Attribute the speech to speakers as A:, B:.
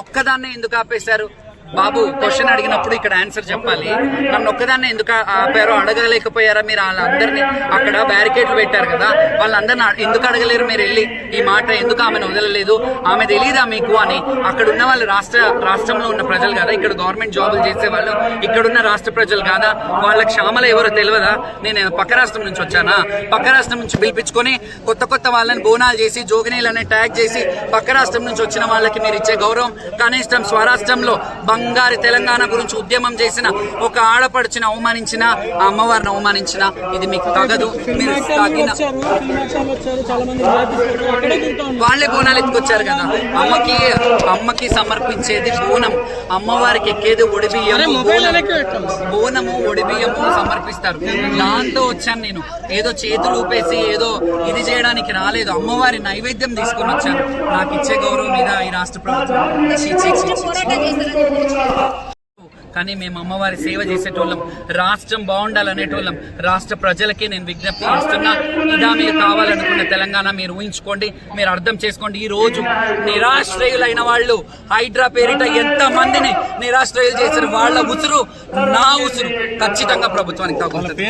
A: ఒక్కదాన్నే ఎందుకు ఆపేశారు? బాబు క్వశ్చన్ అడిగినప్పుడు ఇక్కడ ఆన్సర్ చెప్పాలి. నన్ను ఒక్కదాన్ని ఎందుకు ఆపారో అడగలేకపోయారా మీరు? వాళ్ళందరినీ అక్కడ బ్యారికేడ్లు పెట్టారు కదా, వాళ్ళందరినీ ఎందుకు అడగలేరు మీరు? వెళ్ళి ఈ మాట ఎందుకు ఆమెను వదలలేదు, ఆమె తెలీదా మీకు అని? అక్కడ ఉన్న వాళ్ళు రాష్ట్రంలో ఉన్న ప్రజలు కదా, ఇక్కడ గవర్నమెంట్ జాబులు చేసే వాళ్ళు ఇక్కడున్న రాష్ట్ర ప్రజలు కాదా? వాళ్ళకి శ్యామల ఎవరో తెలియదా? నేను పక్క రాష్ట్రం నుంచి వచ్చానా? పక్క రాష్ట్రం నుంచి పిలిపించుకొని కొత్త వాళ్ళని బోనాలు చేసి జోగినీలని ట్యాగ్ చేసి పక్క రాష్ట్రం నుంచి వచ్చిన వాళ్ళకి మీరు ఇచ్చే గౌరవం కనిష్టం. స్వరాష్ట్రంలో బంగారు తెలంగాణ గురించి ఉద్యమం చేసిన ఒక ఆడపడుచుని అవమానించిన, ఆ అమ్మవారిని అవమానించిన, ఇది మీకు తగదు. మీరు తగిన వాళ్ళే బోనాలు ఎత్తుకొచ్చారు కదా. అమ్మకి సమర్పించేది బోనం, అమ్మవారికి ఎక్కేది ఒడిబియ్యము. బోనము ఒడిబియ్యము సమర్పిస్తారు. దాంతో వచ్చాను నేను. ఏదో చేతులు ఊపేసి ఏదో ఇది చేయడానికి రాలేదు. అమ్మవారి నైవేద్యం తీసుకొని వచ్చాను. నాకు ఇచ్చే గౌరవం మీద ఈ రాష్ట్ర ప్రభుత్వం. కానీ మేము అమ్మవారి సేవ చేసేటోళ్ళం, రాష్ట్రం బాగుండాలనేటోళ్ళం. రాష్ట్ర ప్రజలకే నేను విజ్ఞప్తి చేస్తున్నా, ఇదా మీరు కావాలనుకున్న తెలంగాణ మీరు ఊహించుకోండి, మీరు అర్థం చేసుకోండి. ఈ రోజు నిరాశ్రయులైన వాళ్ళు హైడ్రా పేరిట ఎంత మందిని నిరాశ్రయులు చేశారు. వాళ్ళ ఉసురు, నా ఉసురు ఖచ్చితంగా ప్రభుత్వానికి తగ్గుతుంది.